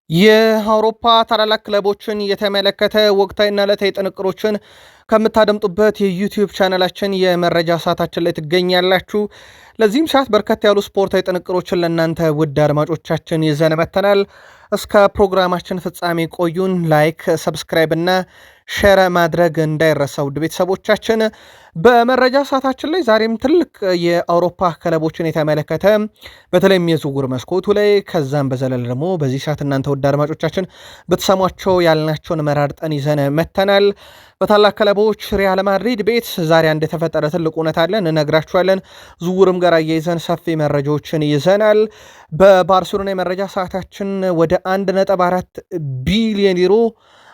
የአውሮፓ ታላላቅ ክለቦችን የተመለከተ ወቅታዊና ዕለታዊ ጥንቅሮችን ከምታደምጡበት የዩቲዩብ ቻናላችን የመረጃ ሰዓታችን ላይ ትገኛላችሁ። ለዚህም ሰዓት በርከት ያሉ ስፖርታዊ ጥንቅሮችን ለእናንተ ውድ አድማጮቻችን ይዘን መጥተናል። እስከ ፕሮግራማችን ፍጻሜ ቆዩን። ላይክ፣ ሰብስክራይብ እና ሼር ማድረግ እንዳይረሳ ውድ ቤተሰቦቻችን። በመረጃ ሰዓታችን ላይ ዛሬም ትልቅ የአውሮፓ ክለቦችን የተመለከተ በተለይም የዝውውር መስኮቱ ላይ ከዛም በዘለል ደግሞ በዚህ ሰዓት እናንተ ውድ አድማጮቻችን ብትሰሟቸው ያልናቸውን መራርጠን ይዘን መተናል። በታላቅ ክለቦች ሪያል ማድሪድ ቤት ዛሬ አንድ የተፈጠረ ትልቅ እውነት አለን፣ እነግራችኋለን። ዝውውርም ጋር አያይዘን ሰፊ መረጃዎችን ይዘናል። በባርሴሎና የመረጃ ሰዓታችን ወደ 1.4 ቢሊዮን ዩሮ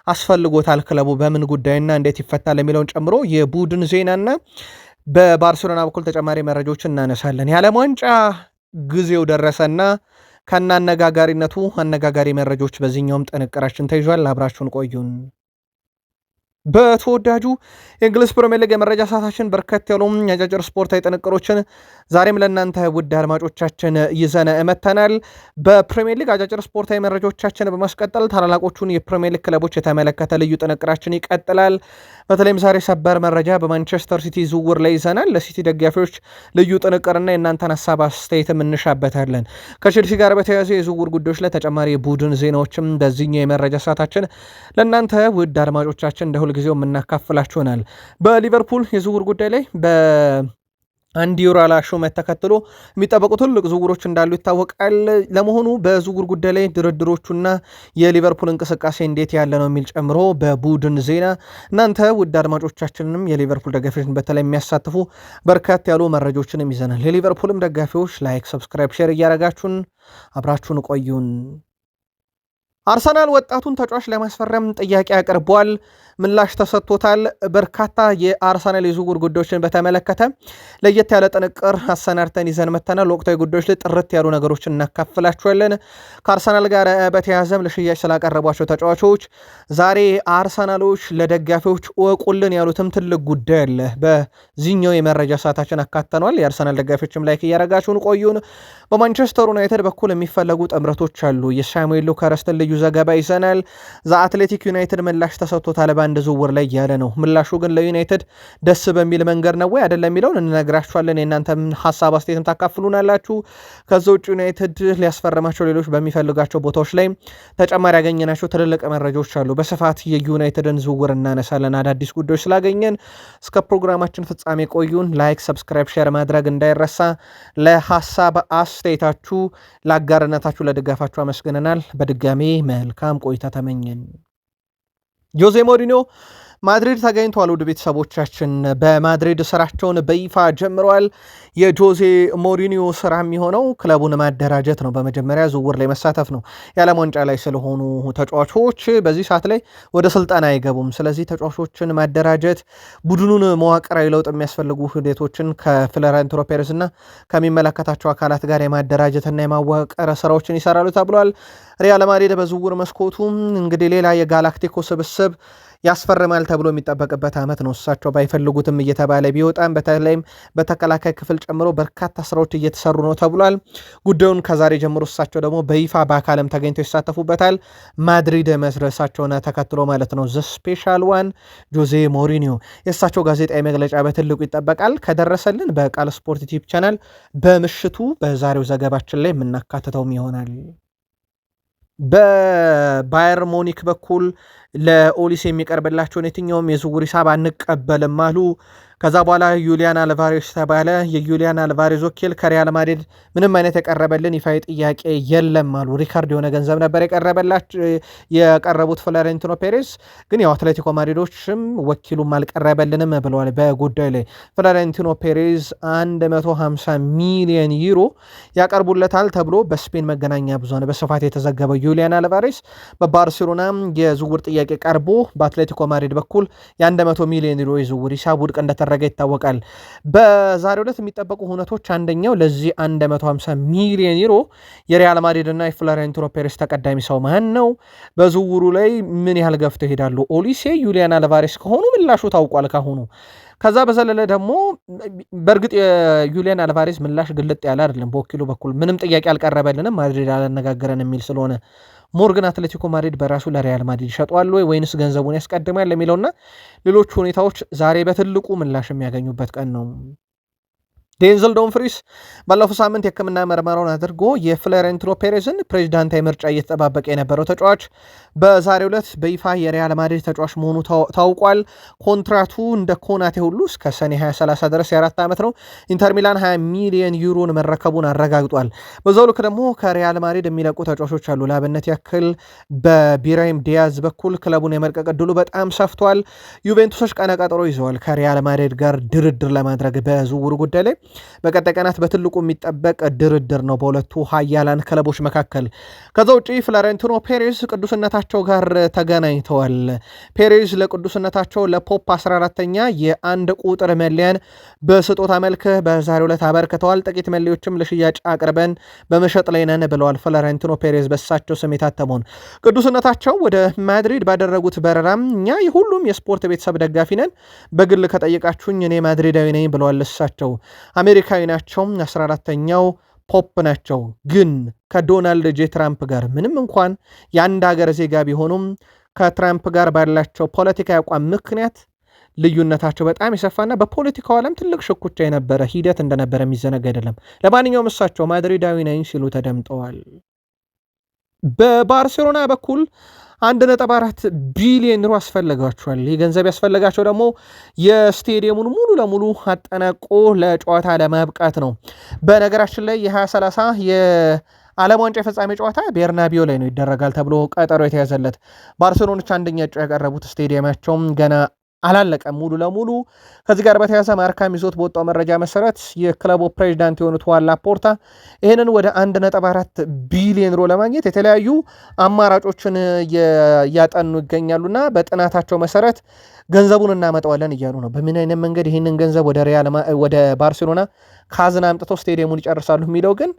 አስፈልጎታል ክለቡ በምን ጉዳይና እንዴት ይፈታል የሚለውን ጨምሮ የቡድን ዜናና በባርሴሎና በኩል ተጨማሪ መረጃዎችን እናነሳለን። የዓለም ዋንጫ ጊዜው ደረሰና ከና አነጋጋሪነቱ አነጋጋሪ መረጃዎች በዚህኛውም ጥንቅራችን ተይዟል። አብራችሁን ቆዩን። በተወዳጁ የእንግሊዝ ፕሪሚየር ሊግ የመረጃ ሰዓታችን በርከት ያሉ አጫጭር ስፖርታዊ ጥንቅሮችን ዛሬም ለእናንተ ውድ አድማጮቻችን ይዘን መተናል። በፕሪሚየር ሊግ አጫጭር ስፖርታዊ መረጃዎቻችን በማስቀጠል ታላላቆቹን የፕሪሚየር ሊግ ክለቦች የተመለከተ ልዩ ጥንቅራችን ይቀጥላል። በተለይም ዛሬ ሰበር መረጃ በማንቸስተር ሲቲ ዝውውር ላይ ይዘናል። ለሲቲ ደጋፊዎች ልዩ ጥንቅርና የእናንተን ሀሳብ አስተያየትም እንሻበታለን። ከቼልሲ ጋር በተያያዘ የዝውውር ጉዳዮች ላይ ተጨማሪ የቡድን ዜናዎችም በዚህኛው የመረጃ ሰዓታችን ለእናንተ ውድ አድማጮቻችን እንደ ሁልጊዜው የምናካፍላችሁናል። በሊቨርፑል የዝውውር ጉዳይ ላይ አንድ ዩራላ ሹመት ተከትሎ የሚጠበቁ ትልቅ ዝውውሮች እንዳሉ ይታወቃል። ለመሆኑ በዝውውር ጉዳይ ላይ ድርድሮቹና የሊቨርፑል እንቅስቃሴ እንዴት ያለ ነው የሚል ጨምሮ በቡድን ዜና እናንተ ውድ አድማጮቻችንንም የሊቨርፑል ደጋፊዎችን በተለይ የሚያሳትፉ በርካታ ያሉ መረጃዎችንም ይዘናል። የሊቨርፑልም ደጋፊዎች ላይክ፣ ሰብስክራይብ፣ ሼር እያረጋችሁን አብራችሁን ቆዩን። አርሰናል ወጣቱን ተጫዋች ለማስፈረም ጥያቄ አቅርቧል። ምላሽ ተሰጥቶታል። በርካታ የአርሰናል የዝውውር ጉዳዮችን በተመለከተ ለየት ያለ ጥንቅር አሰናድተን ይዘን መተናል። ወቅታዊ ጉዳዮች ላይ ጥርት ያሉ ነገሮችን እናካፍላችኋለን። ከአርሰናል ጋር በተያያዘም ለሽያጭ ስላቀረቧቸው ተጫዋቾች ዛሬ አርሰናሎች ለደጋፊዎች እወቁልን ያሉትም ትልቅ ጉዳይ አለ። በዚህኛው የመረጃ ሰዓታችን አካተኗል። የአርሰናል ደጋፊዎችም ላይክ እያረጋችሁን ቆዩን። በማንቸስተር ዩናይትድ በኩል የሚፈለጉ ጥምረቶች አሉ። የሳሙኤል ሉካረስትን ልዩ ዘገባ ይዘናል። ዘአትሌቲክ ዩናይትድ ምላሽ ተሰጥቶታል በአንድ ዝውውር ላይ ያለ ነው። ምላሹ ግን ለዩናይትድ ደስ በሚል መንገድ ነው ወይ አይደለም የሚለውን እንነግራችኋለን። የእናንተም ሀሳብ አስተያየትም ታካፍሉናላችሁ። ከዛ ውጭ ዩናይትድ ሊያስፈርማቸው ሌሎች በሚፈልጋቸው ቦታዎች ላይ ተጨማሪ ያገኘናቸው ትልልቅ መረጃዎች አሉ። በስፋት የዩናይትድን ዝውውር እናነሳለን። አዳዲስ ጉዳዮች ስላገኘን እስከ ፕሮግራማችን ፍጻሜ ቆዩን። ላይክ፣ ሰብስክራይብ፣ ሼር ማድረግ እንዳይረሳ። ለሀሳብ አስተያየታችሁ፣ ለአጋርነታችሁ፣ ለድጋፋችሁ አመስግነናል። በድጋሜ መልካም ቆይታ ተመኘን። ጆዜ ሞሪኒዮ ማድሪድ ተገኝተዋል። ውድ ቤተሰቦቻችን በማድሪድ ስራቸውን በይፋ ጀምረዋል። የጆዜ ሞሪኒዮ ስራ የሚሆነው ክለቡን ማደራጀት ነው። በመጀመሪያ ዝውውር ላይ መሳተፍ ነው። የዓለም ዋንጫ ላይ ስለሆኑ ተጫዋቾች በዚህ ሰዓት ላይ ወደ ስልጠና አይገቡም። ስለዚህ ተጫዋቾችን ማደራጀት፣ ቡድኑን መዋቅራዊ ለውጥ የሚያስፈልጉ ሂደቶችን ከፍሎሬንቲኖ ፔሬዝ እና ከሚመለከታቸው አካላት ጋር የማደራጀትና የማዋቀር ስራዎችን ይሰራሉ ተብሏል። ሪያል ማድሪድ በዝውውር መስኮቱ እንግዲህ ሌላ የጋላክቲኮ ስብስብ ያስፈርማል ተብሎ የሚጠበቅበት ዓመት ነው። እሳቸው ባይፈልጉትም እየተባለ ቢወጣም በተለይም በተከላካይ ክፍል ጨምሮ በርካታ ስራዎች እየተሰሩ ነው ተብሏል። ጉዳዩን ከዛሬ ጀምሮ እሳቸው ደግሞ በይፋ በአካልም ተገኝተው ይሳተፉበታል። ማድሪድ መድረሳቸውን ተከትሎ ማለት ነው። ዘ ስፔሻል ዋን ጆዜ ሞሪኒዮ የእሳቸው ጋዜጣዊ መግለጫ በትልቁ ይጠበቃል። ከደረሰልን በቃል ስፖርት ዩቲዩብ ቻናል በምሽቱ በዛሬው ዘገባችን ላይ የምናካትተውም ይሆናል። በባየር ሙኒክ በኩል ለኦሊሴ የሚቀርብላቸውን የትኛውም የዝውውር ሂሳብ አንቀበልም አሉ። ከዛ በኋላ ዩሊያን አልቫሬዝ ተባለ። የዩሊያን አልቫሬዝ ወኪል ከሪያል ማድሪድ ምንም አይነት የቀረበልን ይፋዊ ጥያቄ የለም አሉ። ሪካርድ የሆነ ገንዘብ ነበር የቀረቡት ፍሎሬንቲኖ ፔሬዝ ግን ያው አትሌቲኮ ማድሪዶችም ወኪሉም አልቀረበልንም ብለዋል። በጉዳዩ ላይ ፍሎሬንቲኖ ፔሬዝ 150 ሚሊዮን ዩሮ ያቀርቡለታል ተብሎ በስፔን መገናኛ ብዙሃን በስፋት የተዘገበው ዩሊያን አልቫሬዝ በባርሴሎና የዝውውር ጥያቄ ቀርቦ በአትሌቲኮ ማድሪድ በኩል የ100 ሚሊዮን ዩሮ የዝውውር ሂሳብ ውድቅ እንደተደረገ ይታወቃል። በዛሬው ዕለት የሚጠበቁ ሁነቶች አንደኛው ለዚህ 150 ሚሊዮን ዩሮ የሪያል ማድሪድ እና የፍሎሬንቲኖ ፔሬዝ ተቀዳሚ ሰው ማን ነው? በዝውውሩ ላይ ምን ያህል ገፍተው ይሄዳሉ? ኦሊሴ፣ ዩሊያን አልቫሬስ ከሆኑ ምላሹ ታውቋል ካሁኑ። ከዛ በዘለለ ደግሞ በእርግጥ የዩሊያን አልቫሬዝ ምላሽ ግልጥ ያለ አይደለም። በወኪሉ በኩል ምንም ጥያቄ አልቀረበልንም ማድሪድ አላነጋገረን የሚል ስለሆነ ሞርግን አትሌቲኮ ማድሪድ በራሱ ለሪያል ማድሪድ ይሸጧል ወይንስ ገንዘቡን ያስቀድማል የሚለውና ሌሎች ሁኔታዎች ዛሬ በትልቁ ምላሽ የሚያገኙበት ቀን ነው። ዴንዘል ዶምፍሪስ ባለፈው ሳምንት የሕክምና ምርመራውን አድርጎ የፍሎሬንቲኖ ፔሬዝን ፕሬዚዳንታዊ ምርጫ እየተጠባበቀ የነበረው ተጫዋች በዛሬው ዕለት በይፋ የሪያል ማድሪድ ተጫዋች መሆኑ ታውቋል። ኮንትራቱ እንደ ኮናቴ ሁሉ እስከ ሰኔ 2030 ድረስ የ4 ዓመት ነው። ኢንተር ሚላን 20 ሚሊዮን ዩሮን መረከቡን አረጋግጧል። በዛው ልክ ደግሞ ከሪያል ማድሪድ የሚለቁ ተጫዋቾች አሉ። ለአብነት ያክል በቢራሂም ዲያዝ በኩል ክለቡን የመልቀቅ ዕድሉ በጣም ሰፍቷል። ዩቬንቱሶች ቀነ ቀጠሮ ይዘዋል ከሪያል ማድሪድ ጋር ድርድር ለማድረግ በዝውውሩ ጉዳይ ላይ በቀጣይ ቀናት በትልቁ የሚጠበቅ ድርድር ነው በሁለቱ ሀያላን ክለቦች መካከል። ከዛ ውጪ ፍሎሬንቲኖ ፔሬዝ ቅዱስነታቸው ጋር ተገናኝተዋል። ፔሬዝ ለቅዱስነታቸው ለፖፕ 14ኛ የአንድ ቁጥር መለያን በስጦታ መልክ በዛሬው ዕለት አበርክተዋል። ጥቂት መለዮችም ለሽያጭ አቅርበን በመሸጥ ላይ ነን ብለዋል ፍሎሬንቲኖ ፔሬዝ በሳቸው ስም የታተመውን። ቅዱስነታቸው ወደ ማድሪድ ባደረጉት በረራም እኛ የሁሉም የስፖርት ቤተሰብ ደጋፊ ነን፣ በግል ከጠየቃችሁኝ እኔ ማድሪዳዊ ነኝ ብለዋል። እሳቸው አሜሪካዊ ናቸው፣ 14ተኛው ፖፕ ናቸው። ግን ከዶናልድ ጄ ትራምፕ ጋር ምንም እንኳን የአንድ ሀገር ዜጋ ቢሆኑም ከትራምፕ ጋር ባላቸው ፖለቲካዊ አቋም ምክንያት ልዩነታቸው በጣም የሰፋና በፖለቲካው ዓለም ትልቅ ሽኩቻ የነበረ ሂደት እንደነበረ የሚዘነጋ አይደለም። ለማንኛውም እሳቸው ማድሪዳዊ ነኝ ሲሉ ተደምጠዋል። በባርሴሎና በኩል 1.4 ቢሊዮን ዩሮ አስፈልጋቸዋል። ይህ ገንዘብ ያስፈልጋቸው ደግሞ የስቴዲየሙን ሙሉ ለሙሉ አጠናቆ ለጨዋታ ለማብቃት ነው። በነገራችን ላይ የ2030 የዓለም ዋንጫ የፍጻሜ ጨዋታ ቤርናቢዮ ላይ ነው ይደረጋል ተብሎ ቀጠሮ የተያዘለት። ባርሴሎኖች አንደኛ እጩ ያቀረቡት ስቴዲየማቸውም ገና አላለቀም ሙሉ ለሙሉ። ከዚህ ጋር በተያያዘ ማርካም ይዞት በወጣው መረጃ መሰረት የክለቡ ፕሬዚዳንት የሆኑት ዋን ላፖርታ ይህንን ወደ 1.4 ቢሊዮን ዩሮ ለማግኘት የተለያዩ አማራጮችን እያጠኑ ይገኛሉና በጥናታቸው መሰረት ገንዘቡን እናመጣዋለን እያሉ ነው። በምን አይነት መንገድ ይህንን ገንዘብ ወደ ባርሴሎና ካዝና አምጥተው ስቴዲየሙን ይጨርሳሉ የሚለው ግን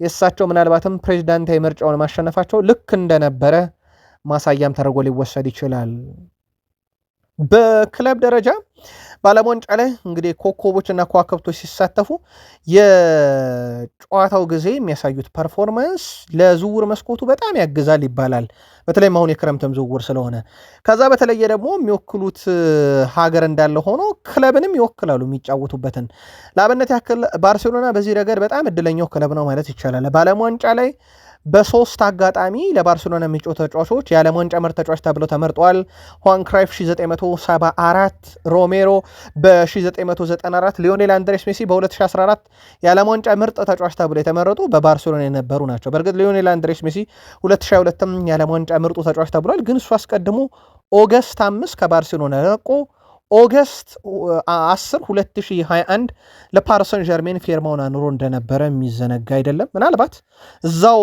የእሳቸው ምናልባትም ፕሬዚዳንታዊ ምርጫውን ማሸነፋቸው ልክ እንደነበረ ማሳያም ተደርጎ ሊወሰድ ይችላል። በክለብ ደረጃ በዓለም ዋንጫ ላይ እንግዲህ ኮከቦችና ከዋክብቶች ሲሳተፉ የጨዋታው ጊዜ የሚያሳዩት ፐርፎርማንስ ለዝውውር መስኮቱ በጣም ያግዛል ይባላል። በተለይም አሁን የክረምትም ዝውውር ስለሆነ ከዛ በተለየ ደግሞ የሚወክሉት ሀገር እንዳለ ሆኖ ክለብንም ይወክላሉ የሚጫወቱበትን። ለአብነት ያክል ባርሴሎና በዚህ ረገድ በጣም እድለኛው ክለብ ነው ማለት ይቻላል። በዓለም ዋንጫ ላይ በሶስት አጋጣሚ ለባርሴሎና የሚጫወቱ ተጫዋቾች የዓለም ዋንጫ ምርጥ ተጫዋች ተብለው ተመርጠዋል። ሁዋን ክራይፍ 1974፣ ሮሜሮ በ1994፣ ሊዮኔል አንድሬስ ሜሲ በ2014 የዓለም ዋንጫ ምርጥ ተጫዋች ተብለው የተመረጡ በባርሴሎና የነበሩ ናቸው። በእርግጥ ሊዮኔል አንድሬስ ሜሲ 2022ም የዓለም ዋንጫ ምርጡ ተጫዋች ተብሏል። ግን እሱ አስቀድሞ ኦገስት 5 ከባርሴሎና ለቆ ኦገስት 10 2021 ለፓሪሰን ጀርሜን ፊርማውን አኑሮ እንደነበረ የሚዘነጋ አይደለም። ምናልባት እዛው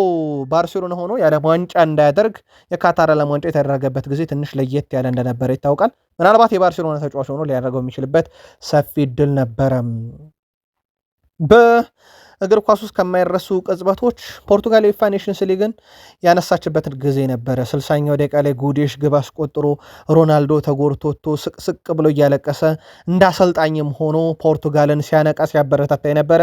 ባርሴሎና ሆኖ የዓለም ዋንጫ እንዳያደርግ የካታር ዓለም ዋንጫ የተደረገበት ጊዜ ትንሽ ለየት ያለ እንደነበረ ይታወቃል። ምናልባት የባርሴሎና ተጫዋች ሆኖ ሊያደርገው የሚችልበት ሰፊ እድል ነበረ። በእግር ኳስ ውስጥ ከማይረሱ ቅጽበቶች ፖርቱጋል የዩኤፋ ኔሽንስ ሊግን ያነሳችበትን ጊዜ ነበረ። 60ኛው ደቂቃ ላይ ጉዴሽ ግብ አስቆጥሮ ሮናልዶ ተጎርቶቶ ስቅስቅ ብሎ እያለቀሰ እንደ አሰልጣኝም ሆኖ ፖርቱጋልን ሲያነቃ ሲያበረታታ የነበረ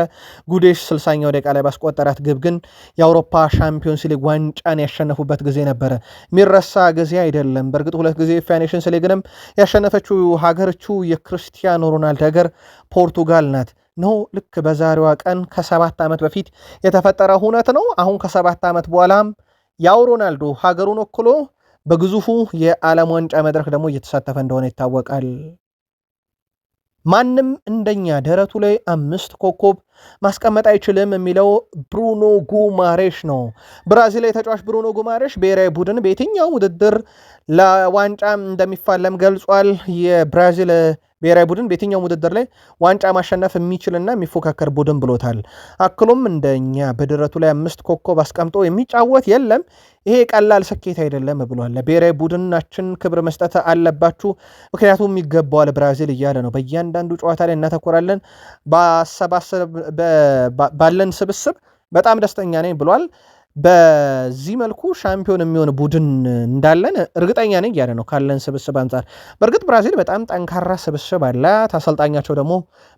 ጉዴሽ 60ኛው ደቂቃ ላይ ባስቆጠራት ግብ ግን የአውሮፓ ሻምፒዮንስ ሊግ ዋንጫን ያሸነፉበት ጊዜ ነበረ። የሚረሳ ጊዜ አይደለም። በእርግጥ 2 ጊዜ የዩኤፋ ኔሽንስ ሊግንም ያሸነፈችው ሀገርቹ የክርስቲያኖ ሮናልዶ ሀገር ፖርቱጋል ናት ነው። ልክ በዛሬዋ ቀን ከ7 ዓመት በፊት የተፈጠረ ሁነት ነው። አሁን ከ7 ዓመት በኋላም ያው ሮናልዶ ሀገሩን ወክሎ በግዙፉ የዓለም ዋንጫ መድረክ ደግሞ እየተሳተፈ እንደሆነ ይታወቃል። ማንም እንደኛ ደረቱ ላይ 5 ኮከብ ማስቀመጥ አይችልም የሚለው ብሩኖ ጉማሬሽ ነው። ብራዚል ላይ ተጫዋች ብሩኖ ጉማሬሽ ብሔራዊ ቡድን በየትኛው ውድድር ለዋንጫ እንደሚፋለም ገልጿል። የብራዚል ብሔራዊ ቡድን በየትኛው ውድድር ላይ ዋንጫ ማሸነፍ የሚችልና የሚፎካከር ቡድን ብሎታል። አክሎም እንደኛ በደረቱ ላይ 5 ኮከብ አስቀምጦ የሚጫወት የለም፣ ይሄ ቀላል ስኬት አይደለም ብሏል። ለብሔራዊ ቡድናችን ክብር መስጠት አለባችሁ፣ ምክንያቱም ይገባዋል ብራዚል እያለ ነው። በእያንዳንዱ ጨዋታ ላይ እናተኮራለን፣ ባለን ስብስብ በጣም ደስተኛ ነኝ ብሏል። በዚህ መልኩ ሻምፒዮን የሚሆን ቡድን እንዳለን እርግጠኛ ነኝ እያለ ነው ካለን ስብስብ አንጻር። በእርግጥ ብራዚል በጣም ጠንካራ ስብስብ አላት። አሰልጣኛቸው ደግሞ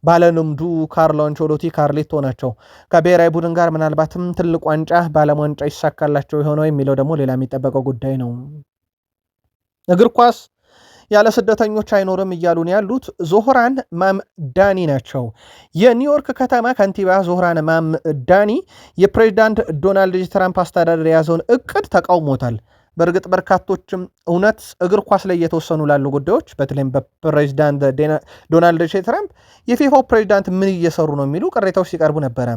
ባለልምዱ ካርሎ አንቸሎቲ ካርሌቶ ናቸው። ከብሔራዊ ቡድን ጋር ምናልባትም ትልቅ ዋንጫ በዓለም ዋንጫ ይሳካላቸው የሆነው የሚለው ደግሞ ሌላ የሚጠበቀው ጉዳይ ነው። እግር ኳስ ያለ ስደተኞች አይኖርም እያሉን ያሉት ዞህራን ማምዳኒ ናቸው። የኒውዮርክ ከተማ ከንቲባ ዞህራን ማምዳኒ የፕሬዚዳንት ዶናልድ ትራምፕ አስተዳደር የያዘውን እቅድ ተቃውሞታል። በእርግጥ በርካቶችም እውነት እግር ኳስ ላይ እየተወሰኑ ላሉ ጉዳዮች በተለይም በፕሬዚዳንት ዶናልድ ትራምፕ የፊፋው ፕሬዚዳንት ምን እየሰሩ ነው የሚሉ ቅሬታዎች ሲቀርቡ ነበረ።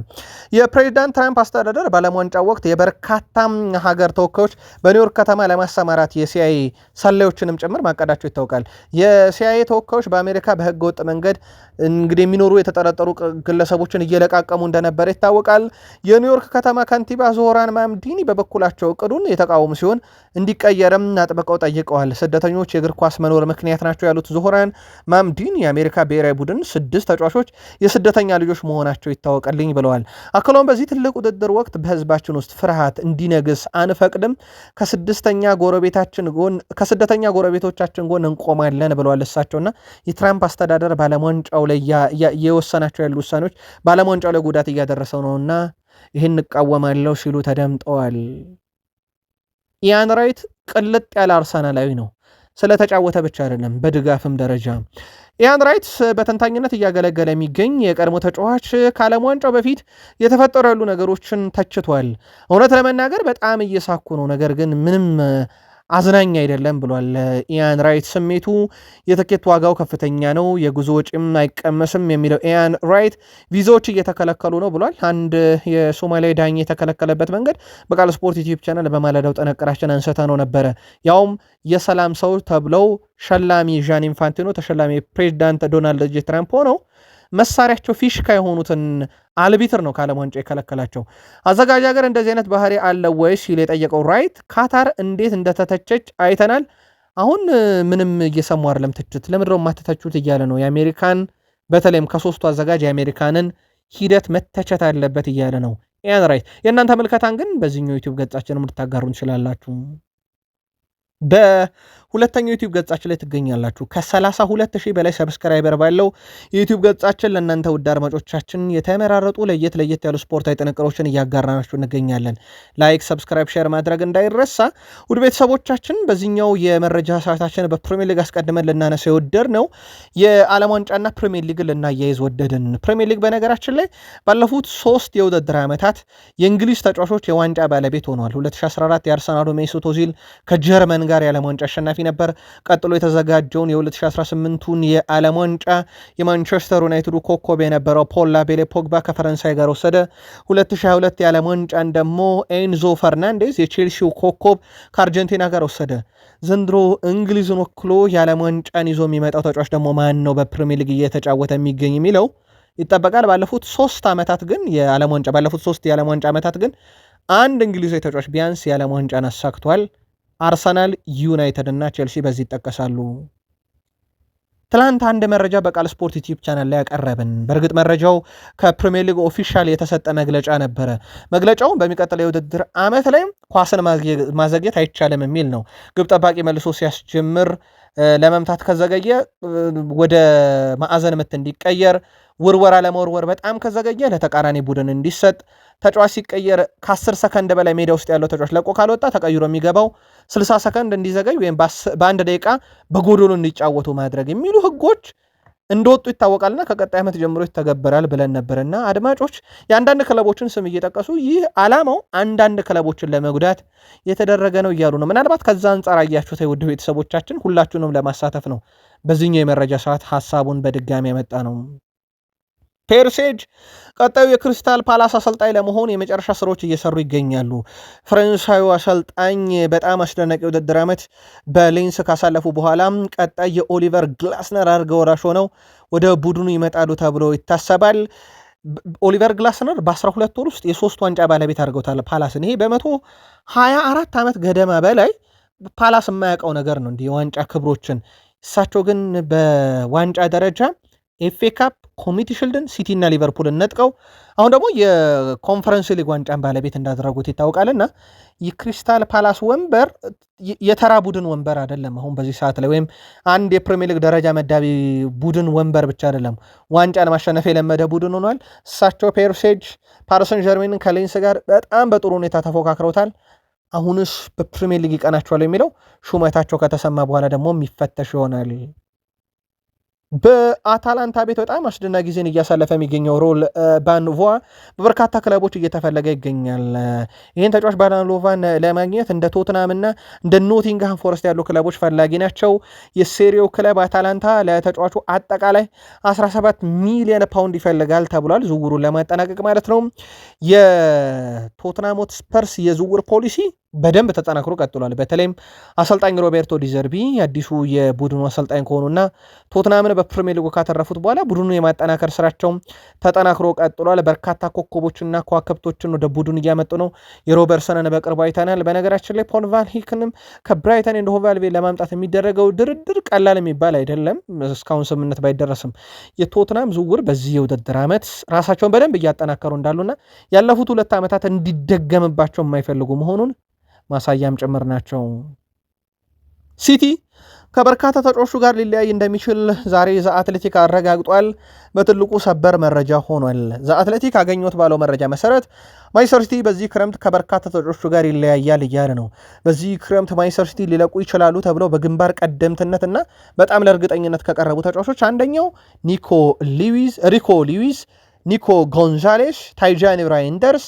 የፕሬዚዳንት ትራምፕ አስተዳደር በዓለም ዋንጫ ወቅት የበርካታ ሀገር ተወካዮች በኒውዮርክ ከተማ ለማሰማራት የሲአይኤ ሰላዮችንም ጭምር ማቀዳቸው ይታወቃል። የሲአይኤ ተወካዮች በአሜሪካ በህገ ወጥ መንገድ እንግዲህ የሚኖሩ የተጠረጠሩ ግለሰቦችን እየለቃቀሙ እንደነበረ ይታወቃል። የኒውዮርክ ከተማ ከንቲባ ዞህራን ማምዲኒ በበኩላቸው እቅዱን የተቃወሙ ሲሆን እንዲቀየርም አጥብቀው ጠይቀዋል። ስደተኞች የእግር ኳስ መኖር ምክንያት ናቸው ያሉት ዞህራን ማምዲኒ የአሜሪካ ብሔራዊ ቡድን 6 ተጫዋቾች የስደተኛ ልጆች መሆናቸው ይታወቃልኝ ብለዋል። አክለውም በዚህ ትልቅ ውድድር ወቅት በህዝባችን ውስጥ ፍርሃት እንዲነግስ አንፈቅድም፣ ከስደተኛ ጎረቤቶቻችን ጎን እንቆማለን ብለዋል። እሳቸውና የትራምፕ አስተዳደር በዓለም ዋንጫው ላይ የወሰናቸው ያሉ ውሳኔዎች በዓለም ዋንጫው ላይ ጉዳት እያደረሰው ነውና ይህን እንቃወማለሁ ሲሉ ተደምጠዋል። ኢያን ራይት ቅልጥ ያለ አርሰናላዊ ነው። ስለተጫወተ ብቻ አይደለም፣ በድጋፍም ደረጃ ኢያን ራይት በተንታኝነት እያገለገለ የሚገኝ የቀድሞ ተጫዋች ከዓለም ዋንጫው በፊት የተፈጠሩ ያሉ ነገሮችን ተችቷል። እውነት ለመናገር በጣም እየሳኩ ነው፣ ነገር ግን ምንም አዝናኝ አይደለም ብሏል። ኢያን ራይት ስሜቱ የትኬት ዋጋው ከፍተኛ ነው፣ የጉዞ ወጪም አይቀመስም የሚለው ኢያን ራይት ቪዛዎች እየተከለከሉ ነው ብሏል። አንድ የሶማሊያ ዳኛ የተከለከለበት መንገድ በቃል ስፖርት ዩቲዩብ ቻናል በማለዳው ጥንቅራችን አንስተ ነው ነበረ። ያውም የሰላም ሰው ተብለው ሸላሚ ዣን ኢንፋንቲኖ ተሸላሚ ፕሬዚዳንት ዶናልድ ጄ ትራምፕ ሆነው መሳሪያቸው ፊሽካ የሆኑትን አልቢትር ነው ከዓለም ዋንጫ የከለከላቸው። አዘጋጅ ሀገር እንደዚህ አይነት ባህሪ አለ ወይ ሲል የጠየቀው ራይት ካታር እንዴት እንደተተቸች አይተናል። አሁን ምንም እየሰሙ አይደለም ትችት፣ ለምድረው የማትተቹት እያለ ነው። የአሜሪካን በተለይም ከሶስቱ አዘጋጅ የአሜሪካንን ሂደት መተቸት አለበት እያለ ነው ኢያን ራይት። የእናንተ ምልከታን ግን በዚህኛው ዩቲዩብ ገጻችን ልታጋሩ እንችላላችሁ። በሁለተኛው ዩቲዩብ ገጻችን ላይ ትገኛላችሁ። ከ32,000 በላይ ሰብስክራይበር ባለው የዩቲዩብ ገጻችን ለእናንተ ውድ አድማጮቻችን የተመራረጡ ለየት ያሉ ስፖርታዊ ጥንቅሮችን እያጋራናችሁ እንገኛለን። ላይክ፣ ሰብስክራይብ፣ ሼር ማድረግ እንዳይረሳ። ውድ ቤተሰቦቻችን በዚህኛው የመረጃ ሰዓታችን በፕሪሚየር ሊግ አስቀድመን ልናነሳ የወደድ ነው የዓለም ዋንጫና ፕሪሚየር ሊግን ልናያይዝ ወደድን። ፕሪሚየር ሊግ በነገራችን ላይ ባለፉት 3 የውድድር ዓመታት የእንግሊዝ ተጫዋቾች የዋንጫ ባለቤት ሆነዋል። 2014 የአርሰናሉ ሜሱት ኦዚል ከጀርመን ጋር የዓለም ዋንጫ አሸናፊ ነበር። ቀጥሎ የተዘጋጀውን የ2018ቱን የዓለም ዋንጫ የማንቸስተር ዩናይትዱ ኮከብ የነበረው ፖል ላቤሌ ፖግባ ከፈረንሳይ ጋር ወሰደ። 2022 የዓለም ዋንጫን ደግሞ ኤንዞ ፈርናንዴዝ የቼልሲው ኮከብ ከአርጀንቲና ጋር ወሰደ። ዘንድሮ እንግሊዝን ወክሎ የዓለም ዋንጫን ይዞ የሚመጣው ተጫዋች ደግሞ ማን ነው በፕሪሚየር ሊግ እየተጫወተ የሚገኝ የሚለው ይጠበቃል። ባለፉት 3 ዓመታት ግን ባለፉት 3 የዓለም ዋንጫ ዓመታት ግን አንድ እንግሊዛዊ ተጫዋች ቢያንስ የዓለም ዋንጫን አሳክቷል። አርሰናል፣ ዩናይትድ እና ቼልሲ በዚህ ይጠቀሳሉ። ትላንት አንድ መረጃ በቃል ስፖርት ዩቲዩብ ቻናል ላይ ያቀረብን። በእርግጥ መረጃው ከፕሪሚየር ሊግ ኦፊሻል የተሰጠ መግለጫ ነበረ። መግለጫው በሚቀጥለው የውድድር ዓመት ላይ ኳስን ማዘግየት አይቻልም የሚል ነው። ግብ ጠባቂ መልሶ ሲያስጀምር ለመምታት ከዘገየ ወደ ማዕዘን ምት እንዲቀየር፣ ውርወራ ለመወርወር በጣም ከዘገየ ለተቃራኒ ቡድን እንዲሰጥ፣ ተጫዋች ሲቀየር ከ10 ሰከንድ በላይ ሜዳ ውስጥ ያለው ተጫዋች ለቆ ካልወጣ ተቀይሮ የሚገባው 60 ሰከንድ እንዲዘገይ ወይም በአንድ ደቂቃ በጎዶሎ እንዲጫወቱ ማድረግ የሚሉ ህጎች እንደወጡ ይታወቃልና ከቀጣይ ዓመት ጀምሮ ይተገበራል ብለን ነበርና አድማጮች የአንዳንድ ክለቦችን ስም እየጠቀሱ ይህ ዓላማው አንዳንድ ክለቦችን ለመጉዳት የተደረገ ነው እያሉ ነው። ምናልባት ከዛ አንጻር አያችሁት ውድ ቤተሰቦቻችን ሁላችሁንም ለማሳተፍ ነው በዚህኛው የመረጃ ሰዓት ሀሳቡን በድጋሚ ያመጣ ነው። ፔርሴጅ ቀጣዩ የክሪስታል ፓላስ አሰልጣኝ ለመሆን የመጨረሻ ስራዎች እየሰሩ ይገኛሉ። ፈረንሳዩ አሰልጣኝ በጣም አስደናቂ ውድድር ዓመት በሌንስ ካሳለፉ በኋላ ቀጣይ የኦሊቨር ግላስነር አድርገው ወራሽ ሆነው ወደ ቡድኑ ይመጣሉ ተብሎ ይታሰባል። ኦሊቨር ግላስነር በ12 ወር ውስጥ የ3 ዋንጫ ባለቤት አድርገውታል ፓላስን። ይሄ በ124 ዓመት ገደማ በላይ ፓላስ የማያውቀው ነገር ነው እንዲህ የዋንጫ ክብሮችን። እሳቸው ግን በዋንጫ ደረጃ ኤፍኤ ካፕ፣ ኮሚቲ ሽልድን፣ ሲቲ እና ሊቨርፑልን ነጥቀው አሁን ደግሞ የኮንፈረንስ ሊግ ዋንጫን ባለቤት እንዳደረጉት ይታወቃልና የክሪስታል ፓላስ ወንበር የተራ ቡድን ወንበር አይደለም። አሁን በዚህ ሰዓት ላይ ወይም አንድ የፕሪሚየር ሊግ ደረጃ መዳቢ ቡድን ወንበር ብቻ አይደለም፣ ዋንጫ ለማሸነፍ የለመደ ቡድን ሆኗል። እሳቸው ፔርሴጅ ፓሪሰን ጀርሜንን ከሌንስ ጋር በጣም በጥሩ ሁኔታ ተፎካክረውታል። አሁንስ በፕሪሚየር ሊግ ይቀናቸዋል የሚለው ሹመታቸው ከተሰማ በኋላ ደግሞ የሚፈተሽ ይሆናል። በአታላንታ ቤት በጣም አስደናቂ ጊዜን እያሳለፈ የሚገኘው ሮል ባንቮ በበርካታ ክለቦች እየተፈለገ ይገኛል። ይህን ተጫዋች ባንቮን ለማግኘት እንደ ቶትናም እና እንደ ኖቲንግሃም ፎረስት ያሉ ክለቦች ፈላጊ ናቸው። የሴሪው ክለብ አታላንታ ለተጫዋቹ አጠቃላይ 17 ሚሊዮን ፓውንድ ይፈልጋል ተብሏል፣ ዝውውሩን ለማጠናቀቅ ማለት ነው። የቶትናም ሆትስፐርስ የዝውውር ፖሊሲ በደንብ ተጠናክሮ ቀጥሏል። በተለይም አሰልጣኝ ሮቤርቶ ዲዘርቢ አዲሱ የቡድኑ አሰልጣኝ ከሆኑና ቶትናምን በፕሪሚየር ሊጉ ካተረፉት በኋላ ቡድኑ የማጠናከር ስራቸው ተጠናክሮ ቀጥሏል። በርካታ ኮከቦችና ከዋክብቶችን ወደ ቡድኑ እያመጡ ነው። የሮበርሰንን በቅርቡ አይተናል። በነገራችን ላይ ፖል ቫን ሂክንም ከብራይተን ኤንድ ሆቭ አልቢዮን ለማምጣት የሚደረገው ድርድር ቀላል የሚባል አይደለም። እስካሁን ስምምነት ባይደረስም የቶትናም ዝውውር በዚህ የውድድር ዓመት ራሳቸውን በደንብ እያጠናከሩ እንዳሉና ያለፉት 2 ዓመታት እንዲደገምባቸው የማይፈልጉ መሆኑን ማሳያም ጭምር ናቸው። ሲቲ ከበርካታ ተጫዋቾቹ ጋር ሊለያይ እንደሚችል ዛሬ ዘ አትሌቲክ አረጋግጧል። በትልቁ ሰበር መረጃ ሆኗል። ዘ አትሌቲክ አገኘሁት ባለው መረጃ መሰረት ማንቸስተር ሲቲ በዚህ ክረምት ከበርካታ ተጫዋቾቹ ጋር ይለያያል እያለ ነው። በዚህ ክረምት ማንቸስተር ሲቲ ሊለቁ ይችላሉ ተብለው በግንባር ቀደምትነትና በጣም ለእርግጠኝነት ከቀረቡ ተጫዋቾች አንደኛው ሪኮ ሉዊስ፣ ኒኮ ጎንዛሌስ፣ ታይጃኒ ራይንደርስ፣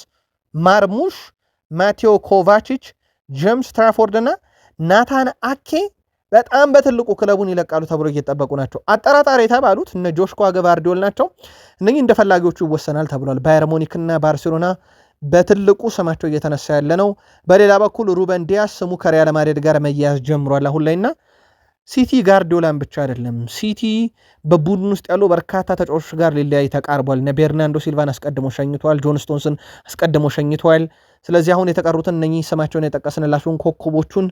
ማርሙሽ፣ ማቴዎ ኮቫቺች፣ ጄምስ ትራፎርድ እና ናታን አኬ በጣም በትልቁ ክለቡን ይለቃሉ ተብሎ እየጠበቁ ናቸው። አጠራጣሪ የተባሉት እነ ጆሽኳ ገቫርዲዮል ናቸው። እነኚህ እንደ ፈላጊዎቹ ይወሰናል ተብሏል። ባየር ሙኒክ እና ባርሴሎና በትልቁ ስማቸው እየተነሳ ያለ ነው። በሌላ በኩል ሩበን ዲያስ ስሙ ከሪያል ማድሪድ ጋር መያያዝ ጀምሯል አሁን ላይና ሲቲ ጋርዲዮላን ብቻ አይደለም፣ ሲቲ በቡድን ውስጥ ያሉ በርካታ ተጫዋቾች ጋር ሊለያይ ተቃርቧል። እነ ቤርናንዶ ሲልቫን አስቀድሞ ሸኝቷል። ጆን ስቶንስን አስቀድሞ ሸኝቷል። ስለዚህ አሁን የተቀሩትን እነኚህ ስማቸውን የጠቀስንላቸውን ኮከቦቹን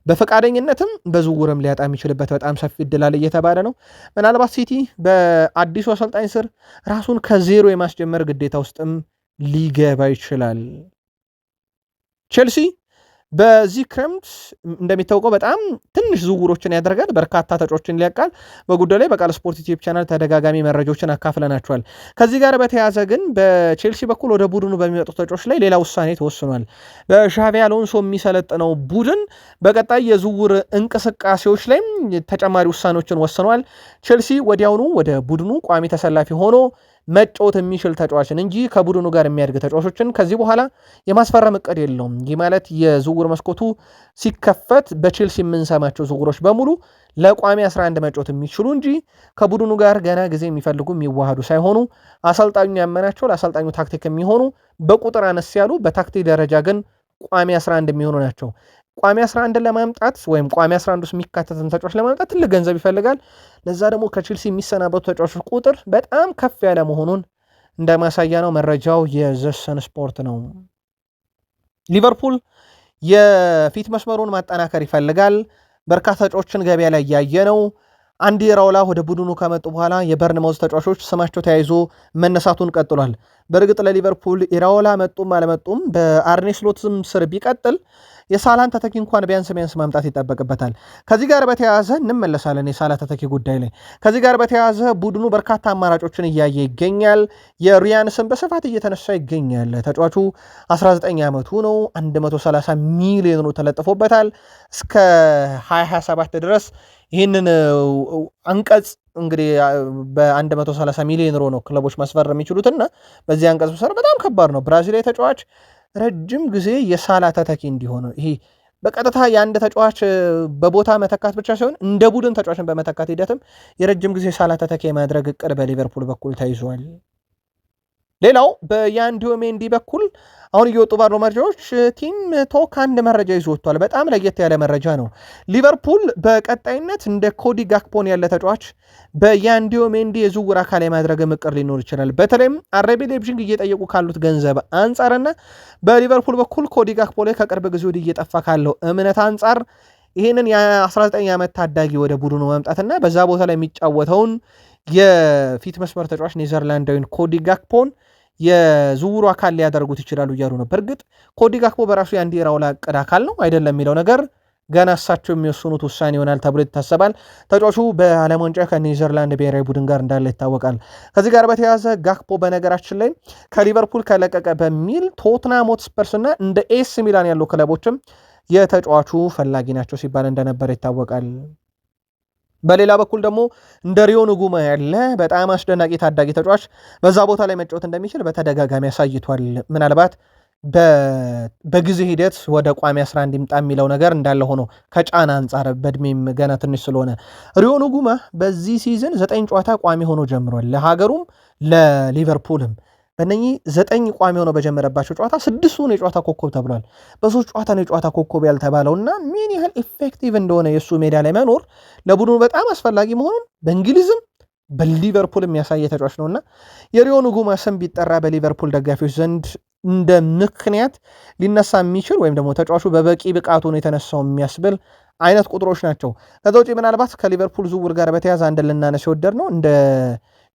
በፈቃደኝነትም በዝውውርም ሊያጣ የሚችልበት በጣም ሰፊ እድል አለ እየተባለ ነው። ምናልባት ሲቲ በአዲሱ አሰልጣኝ ስር ራሱን ከዜሮ የማስጀመር ግዴታ ውስጥም ሊገባ ይችላል። ቼልሲ በዚህ ክረምት እንደሚታወቀው በጣም ትንሽ ዝውውሮችን ያደርጋል። በርካታ ተጫዋቾችን ሊያቃል። በጉዳዩ ላይ በቃል ስፖርት ዩቲዩብ ቻናል ተደጋጋሚ መረጃዎችን አካፍለናቸዋል። ከዚህ ጋር በተያያዘ ግን በቼልሲ በኩል ወደ ቡድኑ በሚመጡ ተጫዋቾች ላይ ሌላ ውሳኔ ተወስኗል። በሻቪ አሎንሶ የሚሰለጥነው ቡድን በቀጣይ የዝውውር እንቅስቃሴዎች ላይ ተጨማሪ ውሳኔዎችን ወስኗል። ቼልሲ ወዲያውኑ ወደ ቡድኑ ቋሚ ተሰላፊ ሆኖ መጫወት የሚችል ተጫዋችን እንጂ ከቡድኑ ጋር የሚያድግ ተጫዋቾችን ከዚህ በኋላ የማስፈረም እቅድ የለውም። ይህ ማለት የዝውውር መስኮቱ ሲከፈት በቼልሲ የምንሰማቸው ዝውውሮች በሙሉ ለቋሚ 11 መጫወት የሚችሉ እንጂ ከቡድኑ ጋር ገና ጊዜ የሚፈልጉ የሚዋሃዱ ሳይሆኑ አሰልጣኙ ያመናቸው ለአሰልጣኙ ታክቲክ የሚሆኑ በቁጥር አነስ ያሉ በታክቲክ ደረጃ ግን ቋሚ 11 የሚሆኑ ናቸው። ቋሚ 11 ለማምጣት ወይም ቋሚ 11 ውስጥ የሚካተትን ተጫዋች ለማምጣት ትልቅ ገንዘብ ይፈልጋል። ለዛ ደግሞ ከቼልሲ የሚሰናበቱ ተጫዋቾች ቁጥር በጣም ከፍ ያለ መሆኑን እንደማሳያ ነው መረጃው የዘሰን ስፖርት ነው። ሊቨርፑል የፊት መስመሩን ማጠናከር ይፈልጋል። በርካታ ተጫዋቾችን ገበያ ላይ ያየ ነው። አንዲ ራውላ ወደ ቡድኑ ከመጡ በኋላ የበርንማውዝ ተጫዋቾች ስማቸው ተያይዞ መነሳቱን ቀጥሏል። በእርግጥ ለሊቨርፑል ኢራኦላ መጡም አለመጡም በአርኔ ስሎትም ስር ቢቀጥል የሳላን ተተኪ እንኳን ቢያንስ ማምጣት ይጠበቅበታል። ከዚህ ጋር በተያያዘ እንመለሳለን የሳላ ተተኪ ጉዳይ ላይ። ከዚህ ጋር በተያያዘ ቡድኑ በርካታ አማራጮችን እያየ ይገኛል። የሪያን ስም በስፋት እየተነሳ ይገኛል። ተጫዋቹ 19 ዓመቱ ነው። 130 ሚሊዮን ተለጥፎበታል። እስከ 2027 ድረስ ይህንን አንቀጽ እንግዲህ በ130 ሚሊዮን ዩሮ ነው ክለቦች ማስፈረም የሚችሉትና በዚህ አንቀጽ መሰረት በጣም ከባድ ነው። ብራዚላዊ ተጫዋች ረጅም ጊዜ የሳላ ተተኪ እንዲሆን ይሄ በቀጥታ የአንድ ተጫዋች በቦታ መተካት ብቻ ሳይሆን እንደ ቡድን ተጫዋችን በመተካት ሂደትም የረጅም ጊዜ ሳላ ተተኪ የማድረግ እቅድ በሊቨርፑል በኩል ተይዟል። ሌላው በያንዲዮ ሜንዲ በኩል አሁን እየወጡ ባሉ መረጃዎች ቲም ቶክ አንድ መረጃ ይዞ ወጥቷል። በጣም ለየት ያለ መረጃ ነው። ሊቨርፑል በቀጣይነት እንደ ኮዲ ጋክፖን ያለ ተጫዋች በያንዲዮ ሜንዲ የዝውውር አካል የማድረግ እቅድ ሊኖር ይችላል። በተለይም አርቢ ሌይፕዚግ እየጠየቁ ካሉት ገንዘብ አንጻርና በሊቨርፑል በኩል ኮዲ ጋክፖ ላይ ከቅርብ ጊዜ ወዲህ እየጠፋ ካለው እምነት አንጻር ይህንን የ19 ዓመት ታዳጊ ወደ ቡድኑ መምጣትና በዛ ቦታ ላይ የሚጫወተውን የፊት መስመር ተጫዋች ኔዘርላንዳዊን ኮዲ ጋክፖን የዝውውሩ አካል ሊያደርጉት ይችላሉ እያሉ ነው። በእርግጥ ኮዲ ጋክፖ በራሱ የአንዲ ራውላ ዕቅድ አካል ነው አይደለም የሚለው ነገር ገና እሳቸው የሚወስኑት ውሳኔ ይሆናል ተብሎ ይታሰባል። ተጫዋቹ በዓለም ዋንጫ ከኔዘርላንድ ብሔራዊ ቡድን ጋር እንዳለ ይታወቃል። ከዚህ ጋር በተያያዘ ጋክፖ በነገራችን ላይ ከሊቨርፑል ከለቀቀ በሚል ቶትናም ሆትስፐርስ እና እንደ ኤስ ሚላን ያሉ ክለቦችም የተጫዋቹ ፈላጊ ናቸው ሲባል እንደነበረ ይታወቃል። በሌላ በኩል ደግሞ እንደ ሪዮ ንጉማ ያለ በጣም አስደናቂ ታዳጊ ተጫዋች በዛ ቦታ ላይ መጫወት እንደሚችል በተደጋጋሚ አሳይቷል። ምናልባት በጊዜ ሂደት ወደ ቋሚ 11 ይምጣ የሚለው ነገር እንዳለ ሆኖ ከጫና አንጻር በእድሜም ገና ትንሽ ስለሆነ ሪዮ ንጉማ በዚህ ሲዝን 9 ጨዋታ ቋሚ ሆኖ ጀምሯል። ለሀገሩም ለሊቨርፑልም በእነኚህ 9 ቋሚ ሆኖ በጀመረባቸው ጨዋታ 6ቱን የጨዋታ ኮከብ ተብሏል። በሶስት ጨዋታ ነው የጨዋታ ኮከብ ያልተባለውና ምን ያህል ኢፌክቲቭ እንደሆነ የእሱ ሜዳ ላይ መኖር ለቡድኑ በጣም አስፈላጊ መሆኑን በእንግሊዝም በሊቨርፑል የሚያሳየ ተጫዋች ነውና የሪዮ ንጉማ ስም ቢጠራ በሊቨርፑል ደጋፊዎች ዘንድ እንደ ምክንያት ሊነሳ የሚችል ወይም ደግሞ ተጫዋቹ በበቂ ብቃቱ ነው የተነሳው የሚያስብል አይነት ቁጥሮች ናቸው። ከዛ ውጪ ምናልባት ከሊቨርፑል ዝውውር ጋር በተያያዘ አንድ ልናነስ የወደድ ነው እንደ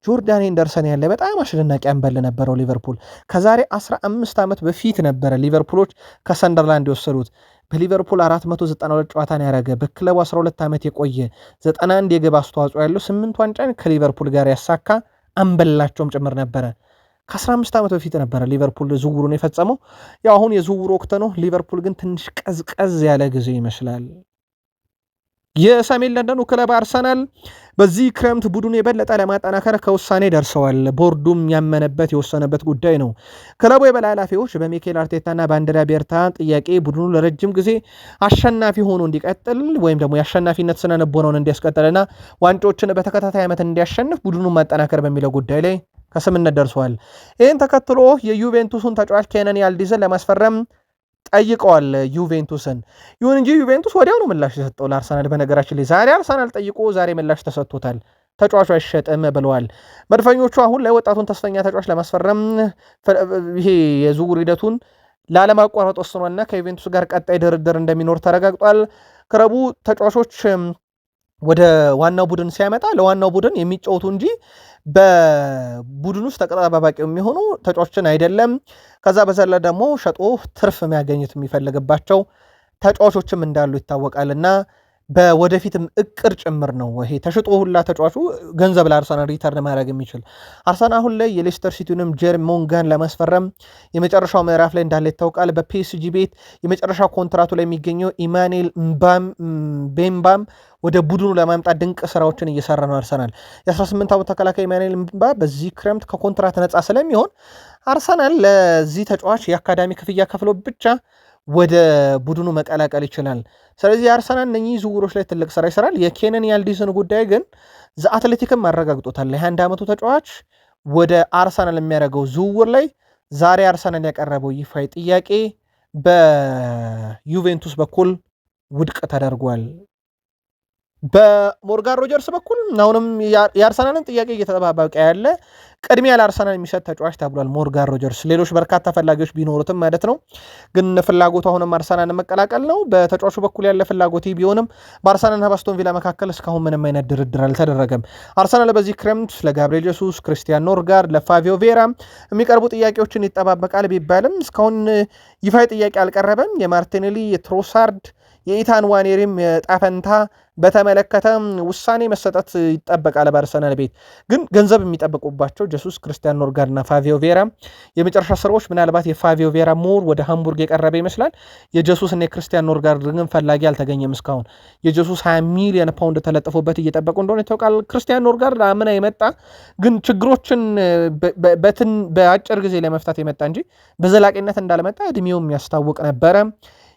ጆርዳን ሄንደርሰን ያለ በጣም አስደናቂ አንበል ነበረው ሊቨርፑል ከዛሬ 15 ዓመት በፊት ነበረ ሊቨርፑሎች ከሰንደርላንድ የወሰዱት። በሊቨርፑል 492 ጨዋታን ያደረገ በክለቡ 12 ዓመት የቆየ 91 የግብ አስተዋጽኦ ያለው 8 ዋንጫን ከሊቨርፑል ጋር ያሳካ አንበላቸውም ጭምር ነበረ። ከ15 ዓመት በፊት ነበረ ሊቨርፑል ዝውውሩን የፈጸመው። ያው አሁን የዝውውሩ ወቅት ነው። ሊቨርፑል ግን ትንሽ ቀዝቀዝ ያለ ጊዜ ይመስላል። የሰሜን ለንደኑ ክለብ አርሰናል በዚህ ክረምት ቡድኑ የበለጠ ለማጠናከር ከውሳኔ ደርሰዋል። ቦርዱም ያመነበት የወሰነበት ጉዳይ ነው። ክለቡ የበላይ ኃላፊዎች በሚኬል አርቴታና በአንድሪያ ቤርታ ጥያቄ ቡድኑ ለረጅም ጊዜ አሸናፊ ሆኖ እንዲቀጥል ወይም ደግሞ የአሸናፊነት ስነ ልቦናውን እንዲያስቀጥልና ዋንጫዎችን በተከታታይ ዓመት እንዲያሸንፍ ቡድኑን ማጠናከር በሚለው ጉዳይ ላይ ከስምነት ደርሰዋል። ይህን ተከትሎ የዩቬንቱሱን ተጫዋች ኬነን ያልዲዝን ለማስፈረም ጠይቀዋል ዩቬንቱስን። ይሁን እንጂ ዩቬንቱስ ወዲያውኑ ምላሽ የሰጠው ለአርሰናል። በነገራችን ላይ ዛሬ አርሰናል ጠይቆ ዛሬ ምላሽ ተሰጥቶታል። ተጫዋቹ አይሸጥም ብለዋል። መድፈኞቹ አሁን ላይ ወጣቱን ተስፈኛ ተጫዋች ለማስፈረም ይሄ የዝውውር ሂደቱን ላለማቋረጥ ወስኗልና ከዩቬንቱስ ጋር ቀጣይ ድርድር እንደሚኖር ተረጋግጧል። ክለቡ ተጫዋቾች ወደ ዋናው ቡድን ሲያመጣ ለዋናው ቡድን የሚጫወቱ እንጂ በቡድን ውስጥ ተጠባባቂ የሚሆኑ ተጫዋቾችን አይደለም። ከዛ በዘለ ደግሞ ሸጦ ትርፍ የሚያገኙት የሚፈልግባቸው ተጫዋቾችም እንዳሉ ይታወቃልና በወደፊትም እቅድ ጭምር ነው ይሄ ተሽጦ ሁላ ተጫዋቹ ገንዘብ ለአርሰናል ሪተርን ማድረግ የሚችል። አርሰናል አሁን ላይ የሌስተር ሲቲውንም ጀርሚ ሞንጋን ለማስፈረም የመጨረሻው ምዕራፍ ላይ እንዳለ ይታወቃል። በፒኤስጂ ቤት የመጨረሻ ኮንትራቱ ላይ የሚገኘው ኢማኑኤል ቤምባም ወደ ቡድኑ ለማምጣት ድንቅ ስራዎችን እየሰራ ነው አርሰናል። የ18 ዓመት ተከላካይ ኢማኑኤል ቤምባ በዚህ ክረምት ከኮንትራት ነፃ ስለሚሆን አርሰናል ለዚህ ተጫዋች የአካዳሚ ክፍያ ከፍሎ ብቻ ወደ ቡድኑ መቀላቀል ይችላል። ስለዚህ አርሰናል እነኚህ ዝውውሮች ላይ ትልቅ ስራ ይሰራል። የኬነን ያልዲዝን ጉዳይ ግን ዘአትሌቲክም አረጋግጦታል። የ21 ዓመቱ ተጫዋች ወደ አርሰናል የሚያደርገው ዝውውር ላይ ዛሬ አርሰናል ያቀረበው ይፋዊ ጥያቄ በዩቬንቱስ በኩል ውድቅ ተደርጓል። በሞርጋን ሮጀርስ በኩል አሁንም የአርሰናልን ጥያቄ እየተጠባበቀ ያለ ቅድሚያ ለአርሰናል የሚሰጥ ተጫዋች ተብሏል ሞርጋን ሮጀርስ። ሌሎች በርካታ ፈላጊዎች ቢኖሩትም ማለት ነው፣ ግን ፍላጎቱ አሁንም አርሰናል መቀላቀል ነው። በተጫዋቹ በኩል ያለ ፍላጎት ቢሆንም በአርሰናልና በአስቶን ቪላ መካከል እስካሁን ምንም አይነት ድርድር አልተደረገም። አርሰናል በዚህ ክረምት ለጋብሪኤል ጀሱስ፣ ክሪስቲያን ኖርጋርድ፣ ለፋቪዮ ቬራ የሚቀርቡ ጥያቄዎችን ይጠባበቃል ቢባልም እስካሁን ይፋዊ ጥያቄ አልቀረበም። የማርቲኔሊ፣ የትሮሳርድ፣ የኢታን ዋኔሪም ጣፈንታ በተመለከተ ውሳኔ መሰጠት ይጠበቃል። በአርሰናል ቤት ግን ገንዘብ የሚጠብቁባቸው ጀሱስ፣ ክርስቲያን ኖርጋርድ እና ፋቪዮ ቬራ የመጨረሻ ስራዎች ምናልባት የፋቪዮ ቬራ ሞር ወደ ሃምቡርግ የቀረበ ይመስላል። የጀሱስ እና የክርስቲያን ኖርጋርድ ግን ፈላጊ አልተገኘም። እስካሁን የጀሱስ 20 ሚሊዮን ፓውንድ ተለጥፎበት እየጠበቁ እንደሆነ ይታወቃል። ክርስቲያን ኖርጋርድ አምና የመጣ ግን ችግሮችን በአጭር ጊዜ ለመፍታት የመጣ እንጂ በዘላቂነት እንዳልመጣ እድሜው የሚያስታውቅ ነበረ።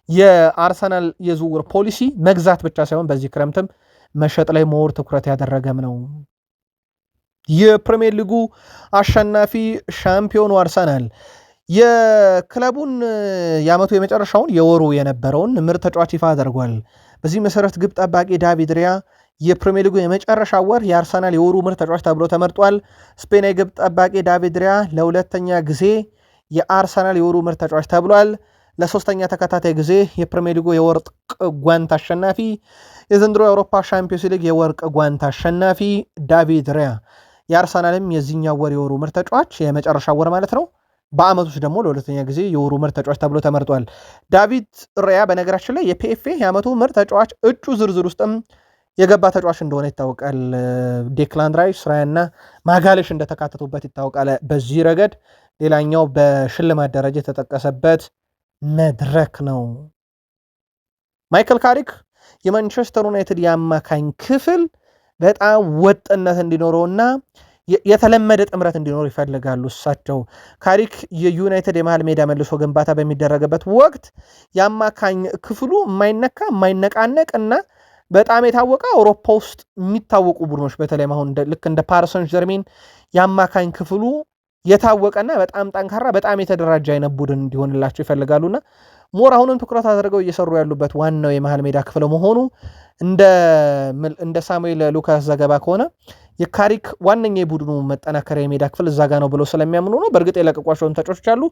የአርሰናል የዝውውር ፖሊሲ መግዛት ብቻ ሳይሆን በዚህ ክረምትም መሸጥ ላይ ሞር ትኩረት ያደረገም ነው። የፕሪሚየር ሊጉ አሸናፊ ሻምፒዮኑ አርሰናል የክለቡን የዓመቱ የመጨረሻውን የወሩ የነበረውን ምርጥ ተጫዋች ይፋ አድርጓል። በዚህ መሰረት ግብ ጠባቂ ዳቪድ ሪያ የፕሪሚየር ሊጉ የመጨረሻ ወር የአርሰናል የወሩ ምርጥ ተጫዋች ተብሎ ተመርጧል። ስፔን የግብ ጠባቂ ዳቪድ ሪያ ለሁለተኛ ጊዜ የአርሰናል የወሩ ምርጥ ተጫዋች ተብሏል። ለሶስተኛ ተከታታይ ጊዜ የፕሪሚየር ሊጉ የወርቅ ጓንት አሸናፊ፣ የዘንድሮ የአውሮፓ ሻምፒዮንስ ሊግ የወርቅ ጓንት አሸናፊ ዳቪድ ራያ የአርሰናልም የዚህኛው ወር የወሩ ምርጥ ተጫዋች የመጨረሻ ወር ማለት ነው። በአመት ውስጥ ደግሞ ለሁለተኛ ጊዜ የወሩ ምርጥ ተጫዋች ተብሎ ተመርጧል። ዳቪድ ራያ በነገራችን ላይ የፒኤፍኤ የአመቱ ምርጥ ተጫዋች እጩ ዝርዝር ውስጥም የገባ ተጫዋች እንደሆነ ይታወቃል። ዴክላን ራይስ፣ ራያና ማጋሌሽ እንደተካተቱበት ይታወቃል። በዚህ ረገድ ሌላኛው በሽልማት ደረጃ የተጠቀሰበት መድረክ ነው። ማይክል ካሪክ የማንቸስተር ዩናይትድ የአማካኝ ክፍል በጣም ወጥነት እንዲኖረውና የተለመደ ጥምረት እንዲኖር ይፈልጋሉ። እሳቸው ካሪክ የዩናይትድ የመሃል ሜዳ መልሶ ግንባታ በሚደረግበት ወቅት የአማካኝ ክፍሉ የማይነካ የማይነቃነቅ እና በጣም የታወቀ አውሮፓ ውስጥ የሚታወቁ ቡድኖች በተለይም አሁን ልክ እንደ ፓሪሰን ጀርሜን የአማካኝ ክፍሉ የታወቀና በጣም ጠንካራ በጣም የተደራጀ አይነት ቡድን እንዲሆንላቸው ይፈልጋሉና ሞር አሁንም ትኩረት አድርገው እየሰሩ ያሉበት ዋናው የመሃል ሜዳ ክፍል መሆኑ እንደ ሳሙኤል ሉካስ ዘገባ ከሆነ የካሪክ ዋነኛ የቡድኑ መጠናከሪያ የሜዳ ክፍል እዛ ጋ ነው ብለው ስለሚያምኑ ነው። በእርግጥ የለቀቋቸውን ተጫዋቾች አሉ።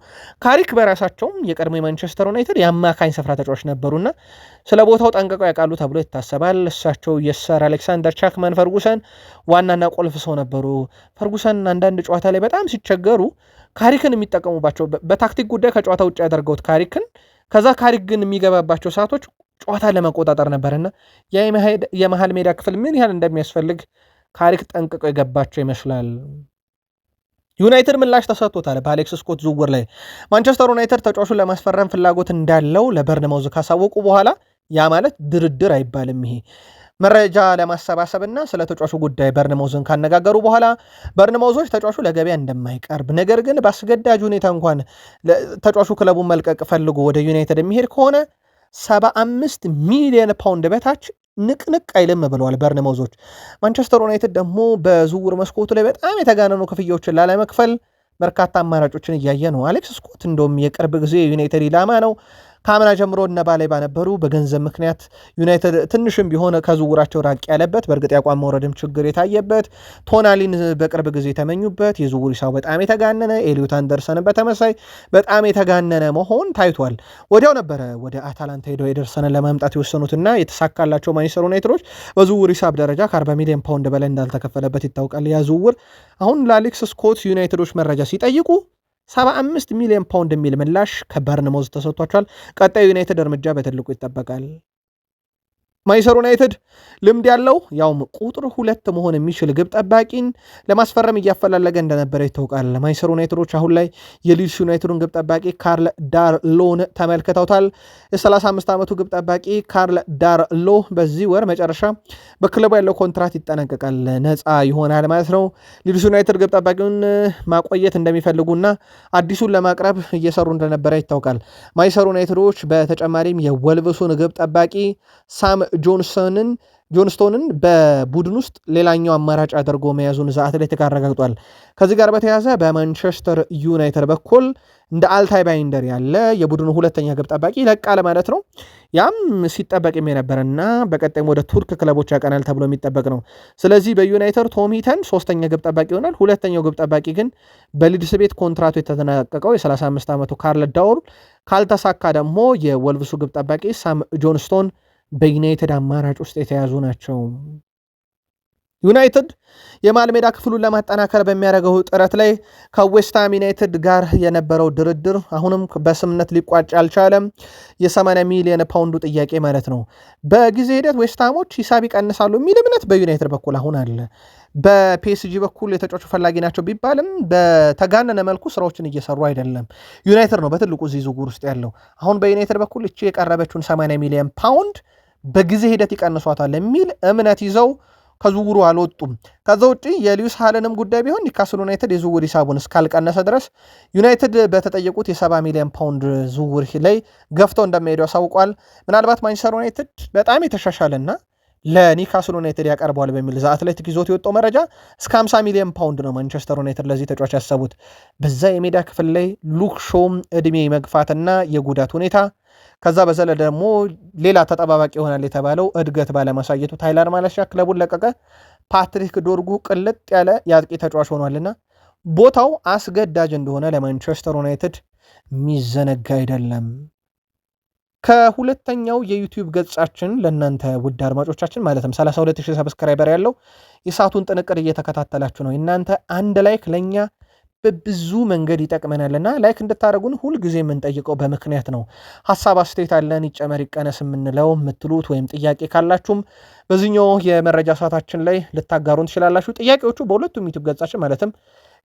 ካሪክ በራሳቸውም የቀድሞ የማንቸስተር ዩናይትድ የአማካኝ ስፍራ ተጫዋች ነበሩና ስለ ቦታው ጠንቅቀው ያውቃሉ ተብሎ ይታሰባል። እሳቸው የሰር አሌክሳንደር ቻክማን ፈርጉሰን ዋናና ቁልፍ ሰው ነበሩ። ፈርጉሰን አንዳንድ ጨዋታ ላይ በጣም ሲቸገሩ ካሪክን የሚጠቀሙባቸው በታክቲክ ጉዳይ ከጨዋታ ውጭ ያደርገውት ካሪክን ከዛ ካሪክ ግን የሚገባባቸው ሰዓቶች ጨዋታ ለመቆጣጠር ነበርና የመሃል ሜዳ ክፍል ምን ያህል እንደሚያስፈልግ ካሪክ ጠንቅቀው የገባቸው ይመስላል። ዩናይትድ ምላሽ ተሰጥቶታል በአሌክስ ስኮት ዝውውር ላይ። ማንቸስተር ዩናይትድ ተጫዋቹን ለማስፈረም ፍላጎት እንዳለው ለበርንማውዝ ካሳወቁ በኋላ ያ ማለት ድርድር አይባልም። ይሄ መረጃ ለማሰባሰብና ስለ ተጫዋቹ ጉዳይ በርንማውዝን ካነጋገሩ በኋላ በርንማውዞች ተጫዋቹ ለገበያ እንደማይቀርብ ነገር ግን በአስገዳጅ ሁኔታ እንኳን ተጫዋቹ ክለቡን መልቀቅ ፈልጎ ወደ ዩናይትድ የሚሄድ ከሆነ 75 ሚሊዮን ፓውንድ በታች ንቅንቅ አይልም ብለዋል በርንማውዞች። ማንቸስተር ዩናይትድ ደግሞ በዝውውር መስኮቱ ላይ በጣም የተጋነኑ ክፍያዎችን ላለመክፈል በርካታ አማራጮችን እያየ ነው። አሌክስ ስኮት እንደውም የቅርብ ጊዜ ዩናይትድ ኢላማ ነው። ከአምና ጀምሮ እነ ባሌባ ነበሩ። በገንዘብ ምክንያት ዩናይትድ ትንሽም ቢሆን ከዝውውራቸው ራቅ ያለበት በእርግጥ ያቋም መውረድም ችግር የታየበት ቶናሊን በቅርብ ጊዜ የተመኙበት የዝውውር ሂሳቡ በጣም የተጋነነ ኤሊዮት አንደርሰንን በተመሳይ በጣም የተጋነነ መሆን ታይቷል። ወዲያው ነበረ ወደ አታላንታ ሄደው ኤደርሰንን ለማምጣት የወሰኑትና የተሳካላቸው ማንቸስተር ዩናይትዶች በዝውውር ሂሳብ ደረጃ ከ40 ሚሊዮን ፓውንድ በላይ እንዳልተከፈለበት ይታወቃል። ያ ዝውውር አሁን ለአሌክስ ስኮት ዩናይትዶች መረጃ ሲጠይቁ 75 ሚሊዮን ፓውንድ የሚል ምላሽ ከበርንማውዝ ተሰጥቷቸዋል። ቀጣዩ ዩናይትድ እርምጃ በትልቁ ይጠበቃል። ማንቸስተር ዩናይትድ ልምድ ያለው ያውም ቁጥር 2 መሆን የሚችል ግብ ጠባቂን ለማስፈረም እያፈላለገ እንደነበረ ይታወቃል። ማንቸስተር ዩናይትዶች አሁን ላይ የሊድስ ዩናይትዱን ግብ ጠባቂ ካርል ዳርሎን ተመልክተውታል። የ35 ዓመቱ ግብ ጠባቂ ካርል ዳርሎ በዚህ ወር መጨረሻ በክለቡ ያለው ኮንትራት ይጠናቀቃል፣ ነፃ ይሆናል ማለት ነው። ሊድስ ዩናይትድ ግብ ጠባቂውን ማቆየት እንደሚፈልጉና አዲሱን ለማቅረብ እየሰሩ እንደነበረ ይታወቃል። ማንቸስተር ዩናይትዶች በተጨማሪም የወልቭሱን ግብ ጠባቂ ሳም ጆንስቶንን በቡድን ውስጥ ሌላኛው አማራጭ አድርጎ መያዙን ዘ አትሌቲክ አረጋግጧል። ከዚህ ጋር በተያያዘ በማንቸስተር ዩናይትድ በኩል እንደ አልታይ ባይንደር ያለ የቡድኑ ሁለተኛ ግብ ጠባቂ ይለቃል ማለት ነው። ያም ሲጠበቅ የነበረና በቀጣይም ወደ ቱርክ ክለቦች ያቀናል ተብሎ የሚጠበቅ ነው። ስለዚህ በዩናይትድ ቶም ሂተን ሶስተኛ ግብ ጠባቂ ይሆናል። ሁለተኛው ግብ ጠባቂ ግን በሊድስ ቤት ኮንትራቱ የተጠናቀቀው የ35 ዓመቱ ካርል ዳውል፣ ካልተሳካ ደግሞ የወልቭሱ ግብ ጠባቂ ሳም ጆንስቶን በዩናይትድ አማራጭ ውስጥ የተያዙ ናቸው። ዩናይትድ የመሃል ሜዳ ክፍሉን ለማጠናከር በሚያደርገው ጥረት ላይ ከዌስትሃም ዩናይትድ ጋር የነበረው ድርድር አሁንም በስምነት ሊቋጭ አልቻለም። የ80 ሚሊዮን ፓውንዱ ጥያቄ ማለት ነው። በጊዜ ሂደት ዌስትሃሞች ሂሳብ ይቀንሳሉ የሚል እምነት በዩናይትድ በኩል አሁን አለ። በፒኤስጂ በኩል የተጫዋቹ ፈላጊ ናቸው ቢባልም በተጋነነ መልኩ ስራዎችን እየሰሩ አይደለም። ዩናይትድ ነው በትልቁ እዚህ ዝውውር ውስጥ ያለው። አሁን በዩናይትድ በኩል እቺ የቀረበችውን 80 ሚሊዮን ፓውንድ በጊዜ ሂደት ይቀንሷታል የሚል እምነት ይዘው ከዝውውሩ አልወጡም። ከዛ ውጭ የሊዩስ ሃለንም ጉዳይ ቢሆን ኒውካስል ዩናይትድ የዝውውር ሂሳቡን እስካልቀነሰ ድረስ ዩናይትድ በተጠየቁት የ70 ሚሊዮን ፓውንድ ዝውውር ላይ ገፍተው እንደሚሄዱ ያሳውቋል። ምናልባት ማንቸስተር ዩናይትድ በጣም የተሻሻለና ለኒውካስል ዩናይትድ ያቀርበዋል በሚል ዘ አትሌቲክ ይዞት የወጣው መረጃ እስከ 50 ሚሊዮን ፓውንድ ነው ማንቸስተር ዩናይትድ ለዚህ ተጫዋች ያሰቡት። በዛ የሜዳ ክፍል ላይ ሉክ ሾም እድሜ መግፋትና የጉዳት ሁኔታ ከዛ በዘለ ደግሞ ሌላ ተጠባባቂ ይሆናል የተባለው እድገት ባለማሳየቱ ታይለር ማለሻ ክለቡን ለቀቀ። ፓትሪክ ዶርጉ ቅልጥ ያለ የአጥቂ ተጫዋች ሆኗልና ቦታው አስገዳጅ እንደሆነ ለማንቸስተር ዩናይትድ የሚዘነጋ አይደለም። ከሁለተኛው የዩቲዩብ ገጻችን ለእናንተ ውድ አድማጮቻችን ማለትም 32000 ሰብስክራይበር ያለው የሰዓቱን ጥንቅር እየተከታተላችሁ ነው። እናንተ አንድ ላይክ ለእኛ በብዙ መንገድ ይጠቅመናልና ላይክ እንድታደረጉን ሁልጊዜ የምንጠይቀው በምክንያት ነው። ሀሳብ አስተያየት አለን ይጨመር ይቀነስ የምንለው የምትሉት ወይም ጥያቄ ካላችሁም በዚህኛው የመረጃ ሰዓታችን ላይ ልታጋሩን ትችላላችሁ። ጥያቄዎቹ በሁለቱም ዩቲዩብ ገጻችን ማለትም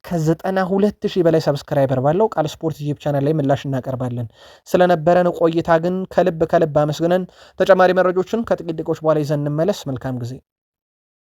ከ92,000 በላይ ሰብስክራይበር ባለው ቃል ስፖርት ዩቲዩብ ቻናል ላይ ምላሽ እናቀርባለን። ስለነበረን ቆይታ ግን ከልብ አመስግነን ተጨማሪ መረጃዎችን ከጥቂት ደቂቆች በኋላ ይዘን እንመለስ። መልካም ጊዜ